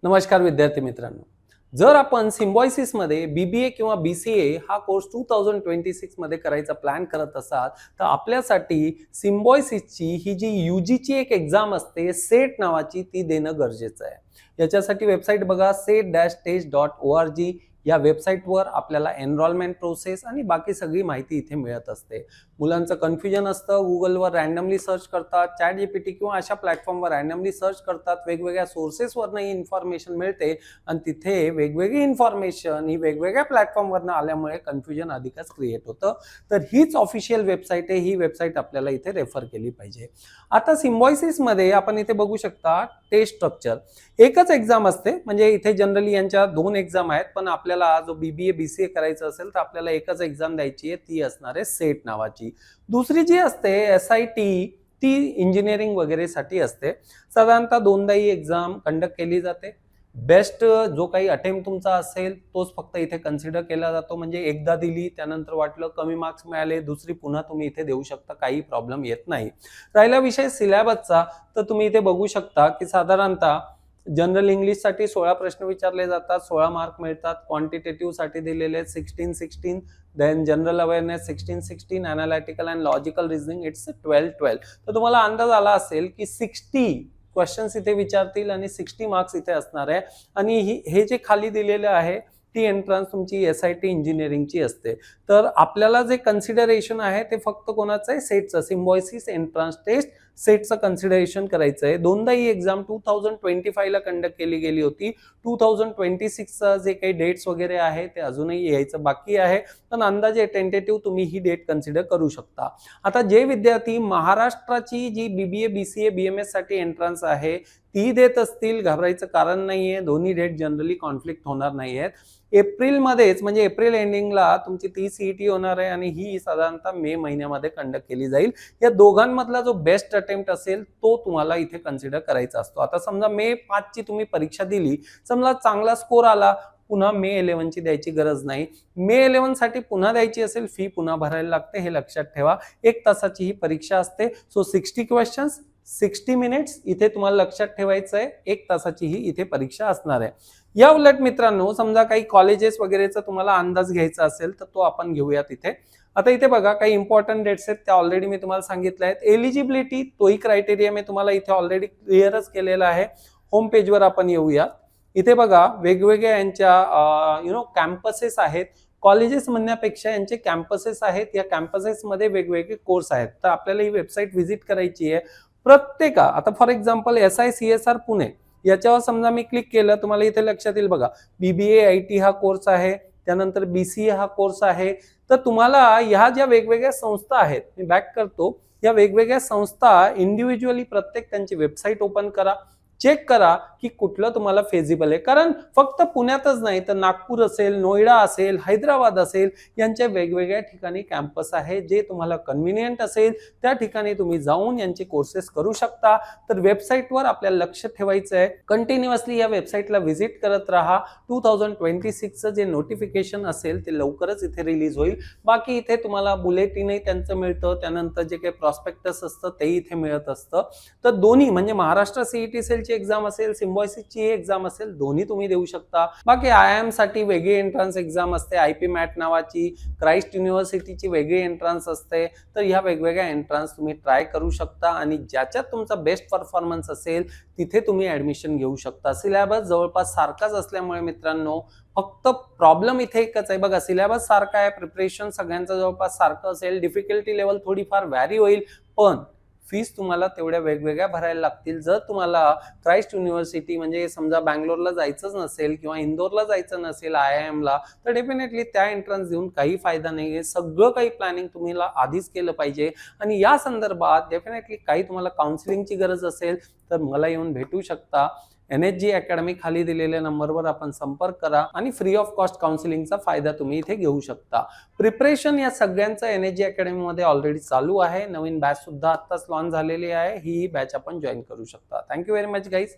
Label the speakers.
Speaker 1: नमस्कार विद्यार्थी मित्रांनो, जर आपण सिम्बायोसिस मध्ये बीबीए किंवा बीसीए हा कोर्स 2026 मध्ये करायचा प्लॅन करत असाल तर आपल्यासाठी सिम्बायोसिसची ही जी यूजीची एक एक्झाम असते सेट नावाची ती देणं गरजेचं आहे। याच्यासाठी वेबसाईट बघा set-test.org या वेबसाईटवर आपल्याला एनरोलमेंट प्रोसेस आणि बाकी सगळी माहिती इथे मिळत असते। मुलांचं कन्फ्युजन असतं, गुगलवर रँडमली सर्च करतात, चॅट जीपीटी किंवा अशा प्लॅटफॉर्मवर रँडमली सर्च करतात, वेगवेगळ्या सोर्सेसवरनं ही इन्फॉर्मेशन मिळते आणि तिथे वेगवेगळी इन्फॉर्मेशन ही वेगवेगळ्या प्लॅटफॉर्मवरनं आल्यामुळे कन्फ्युजन अधिकच क्रिएट होतं। तर हीच ऑफिशियल वेबसाईट आहे, ही वेबसाईट आपल्याला इथे रेफर केली पाहिजे। आता सिम्बायोसिस मध्ये आपण इथे बघू शकता टेस्ट स्ट्रक्चर एकच एक्झाम असते, म्हणजे इथे जनरली यांच्या 2 एक्झाम आहेत, पण आपल्याला जो बीबीए बीसीए करायचं असेल तर आपल्याला एकच एक्झाम द्यायची आहे, ती असणार आहे सेट नावाची। दुसरी जी असते एसआयटी ती इंजिनिअरिंग वगैरे साठी असते। साधारणतः 2दा ही एक्झाम कंडक्ट केली जाते। बेस्ट जो काही अटेम्प्ट तुमचा असेल तोच फक्त इथे कन्सिडर केला जातो, म्हणजे एकदा दिली त्यानंतर वाटलं कमी मार्क्स मिळाले दुसरी पुन्हा तुम्ही इथे देऊ शकता, काही प्रॉब्लेम येत नाही। राहिला विषय सिलेबसचा, तर तुम्ही इथे बघू शकता की साधारणतः जनरल इंग्लिश साठी 16 प्रश्न विचारले जातात, 16 मार्क मिळतात। क्वांटिटेटिव्ह साठी दिलेले 16 then general awareness 16 analytical and logical reasoning it's 12 तर तुम्हाला अंदाज आला असेल की 60 क्वेश्चन्स इथे विचारतील आणि 60 मार्क्स इथे असणार आहे। आणि हे जे खाली दिलेले आहे ती एंट्रन्स तुमची एसआयटी इंजिनिअरिंगची असते। तर आपल्याला जे कन्सिडरेशन आहे ते फक्त कोणाचं आहे, सेटचं, सिम्बायोसिस एंट्रन्स टेस्ट सेटचं कन्सिडरेशन करायचं आहे। 2दा ही एक्झाम 2025 ला कंडक्ट केली गेली होती। 2026 चा जे काही डेट्स वगैरे आहे ते अजूनही यायचं बाकी आहे, पण अंदाजे टेंटेटिव्ह तुम्ही ही डेट कन्सिडर करू शकता। आता जे विद्यार्थी महाराष्ट्राची जी बीबीए बीसीए बीएमएस साठी एंट्रन्स आहे ती देत असतील, घाबरायचं कारण नाहीये, दोन्ही डेट जनरली कॉन्फ्लिक्ट होणार नाहीयेत। एप्रिल मध्येच म्हणजे एप्रिल एंडिंगला तुमची ती सीईटी होणार आहे आणि ही साधारणतः मे महिन्यामध्ये कंडक्ट केली जाईल। या दोघांमधला जो बेस्ट अटेम्प्ट असेल तो तुम्हाला इथे कन्सिडर करायचा असतो। आता समजा मे 5 ची तुम्ही परीक्षा दिली, समजा चांगला स्कोर आला, पुन्हा मे 11 ची द्यायची गरज नाही। मे 11 साठी पुन्हा द्यायची असेल फी पुन्हा भरायला लागते, हे लक्षात ठेवा। 1 तासाची ही परीक्षा असते। सो 60 क्वेश्चन्स 60 मिनिट्स इथे तुम्हाला लक्षात ठेवायचं आहे, 1 तासाची ही इथे परीक्षा असणार आहे। या उलट मित्रांनो, समजा काही कॉलेजेस वगैरेचा तुम्हाला अंदाज घ्यायचा असेल तर तो आपण घेऊयात इथे। आता इथे बघा काही इंपॉर्टंट डेट्स आहेत, त्या ऑलरेडी मी तुम्हाला सांगितल्या आहेत। एलिजिबिलिटी तोही क्रायटेरिया मी तुम्हाला इथे ऑलरेडी क्लिअरच केलेला आहे। होम पेजवर आपण येऊया। इथे बघा वेगवेगळ्या यांच्या कॅम्पसेस आहेत। कॉलेजेस म्हणण्यापेक्षा यांचे कॅम्पसेस आहेत, या कॅम्पसेस मध्ये वेगवेगळे कोर्स आहेत। तर आपल्याला ही वेबसाईट व्हिजिट करायची आहे। प्रत्येका आता फॉर एक्झाम्पल SICSR पुणे याच्यावर समजा मी क्लिक केलं, तुम्हाला इथे लक्षात येईल बघा बीबीए आयटी हा कोर्स आहे, त्यानंतर बीसीए हा कोर्स आहे। तर तुम्हाला ह्या ज्या वेगवेगळ्या संस्था आहेत, मी बॅक करतो, या वेगवेगळ्या संस्था इंडिव्हिज्युअली प्रत्येक त्यांची वेबसाईट ओपन करा, चेक करा की कुठलं तुम्हाला फेजिबल आहे। कारण फक्त पुण्यातच नाही तर नागपूर असेल, नोएडा असेल, हैदराबाद असेल, यांच्या वेगवेगळ्या ठिकाणी कॅम्पस आहे। जे तुम्हाला कन्व्हिनियंट असेल त्या ठिकाणी तुम्ही जाऊन यांचे कोर्सेस करू शकता। तर वेबसाईटवर आपल्याला लक्ष ठेवायचं आहे, कंटिन्युअसली या वेबसाईटला व्हिजिट करत राहा। 2026 चं जे नोटिफिकेशन असेल ते लवकरच इथे रिलीज होईल। बाकी इथे तुम्हाला बुलेटिनही त्यांचं मिळतं, त्यानंतर जे काही प्रॉस्पेक्टस असतं तेही इथे मिळत असतं। तर दोन्ही म्हणजे महाराष्ट्र सीईटी सेल एक्झाम असेल, सिम्बायोसिसची एक्झाम असेल, दोन्ही तुम्ही देऊ शकता। बाकी आयआयएम साठी वेगळी एंट्रन्स एक्झाम असते, आयपी मॅट नावाची, क्राइस्ट युनिव्हर्सिटीची वेगळी एंट्रन्स असते। तर ह्या वेगवेगळ्या एंट्रन्स तुम्ही ट्राय करू शकता आणि ज्याच्यात तुमचा बेस्ट परफॉर्मन्स असेल तिथे तुम्ही ऍडमिशन घेऊ शकता। सिलेबस जवळपास सारखाच असल्यामुळे मित्रांनो फक्त प्रॉब्लेम इथे एकच आहे बघा, सिलेबस सारखा आहे, प्रिपरेशन सगळ्यांचं जवळपास सारखं असेल, डिफिकल्टी लेवल थोडीफार व्हॅरी होईल, पण फीस तुम्हाला तेवढ्या वेगवेगळ्या भरायला लागतील। जर तुम्हाला क्राइस्ट युनिव्हर्सिटी म्हणजे समजा बँगलोरला जायचंच नसेल किंवा इंदोरला जायचं नसेल आयआयएम ला, तर डेफिनेटली त्या एंट्रन्स देऊन काही फायदा नाहीये। सगळं काही प्लॅनिंग तुम्हाला आधीच केलं पाहिजे आणि या संदर्भात डेफिनेटली काही तुम्हाला काउन्सिलिंगची गरज असेल तर मला येऊन भेटू शकता। NHG अकॅडमी खाली दिलेल्या नंबरवर आपण संपर्क करा आणि फ्री ऑफ कॉस्ट काउन्सिलिंगचा फायदा तुम्ही इथे घेऊ शकता। प्रिपरेशन या सगळ्यांचं NHG अकॅडमी मध्ये ऑलरेडी चालू आहे, नवीन बॅच सुद्धा आत्ताच लॉन्च झालेली आहे, ही बॅच आपण जॉईन करू शकता। Thank you very much guys.